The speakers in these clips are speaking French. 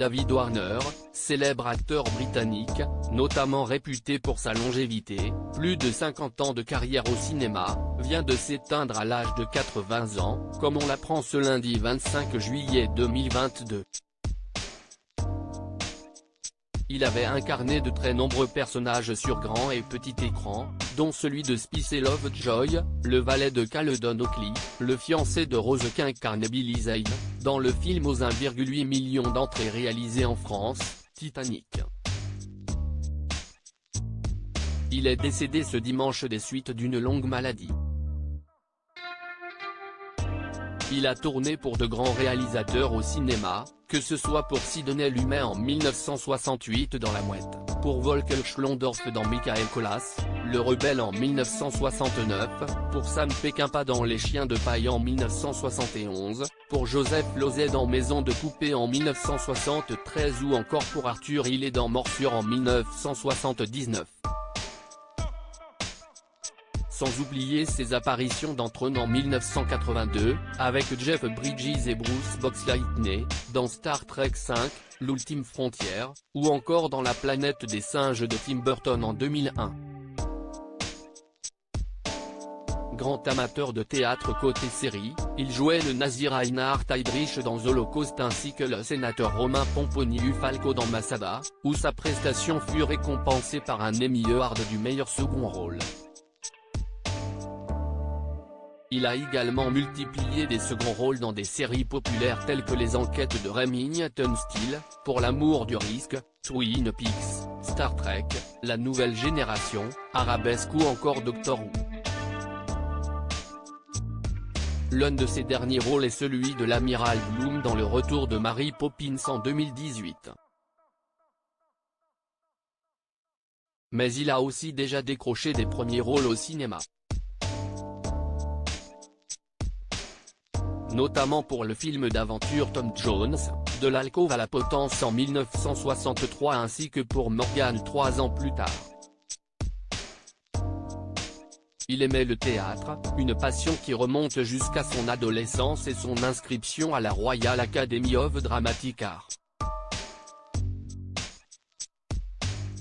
David Warner, célèbre acteur britannique, notamment réputé pour sa longévité, plus de 50 ans de carrière au cinéma, vient de s'éteindre à l'âge de 80 ans, comme on l'apprend ce lundi 25 juillet 2022. Il avait incarné de très nombreux personnages sur grand et petit écran, dont celui de Spice Lovejoy, le valet de Caledon Oakley, le fiancé de Rose qu'incarne Billy Zane, dans le film aux 1,8 million d'entrées réalisé en France, Titanic. Il est décédé ce dimanche des suites d'une longue maladie. Il a tourné pour de grands réalisateurs au cinéma, que ce soit pour Sidney Lumet en 1968 dans La Mouette, pour Volker Schlondorf dans Michael Colas, Le Rebelle en 1969, pour Sam Peckinpah dans Les Chiens de paille en 1971, pour Joseph Losey dans Maison de poupée en 1973 ou encore pour Arthur Hillé dans Morsure en 1979. Sans oublier ses apparitions dans Tron en 1982, avec Jeff Bridges et Bruce Boxleitner, dans Star Trek V, L'Ultime Frontière, ou encore dans La Planète des Singes de Tim Burton en 2001. Grand amateur de théâtre côté série, il jouait le nazi Reinhard Heydrich dans Holocauste ainsi que le sénateur Romain Pomponiu Falco dans Masada, où sa prestation fut récompensée par un Emmy Award du meilleur second rôle. Il a également multiplié des seconds rôles dans des séries populaires telles que Les Enquêtes de Remington Steele, Pour l'amour du risque, Twin Peaks, Star Trek, La Nouvelle Génération, Arabesque ou encore Doctor Who. L'un de ses derniers rôles est celui de l'amiral Bloom dans Le Retour de Mary Poppins en 2018. Mais il a aussi déjà décroché des premiers rôles au cinéma. Notamment pour le film d'aventure Tom Jones, De l'alcôve à la potence en 1963 ainsi que pour Morgan 3 ans plus tard. Il aimait le théâtre, une passion qui remonte jusqu'à son adolescence et son inscription à la Royal Academy of Dramatic Art.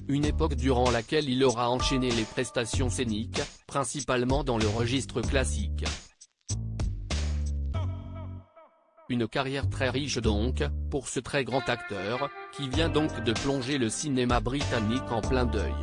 Une époque durant laquelle il aura enchaîné les prestations scéniques, principalement dans le registre classique. Une carrière très riche donc, pour ce très grand acteur, qui vient donc de plonger le cinéma britannique en plein deuil.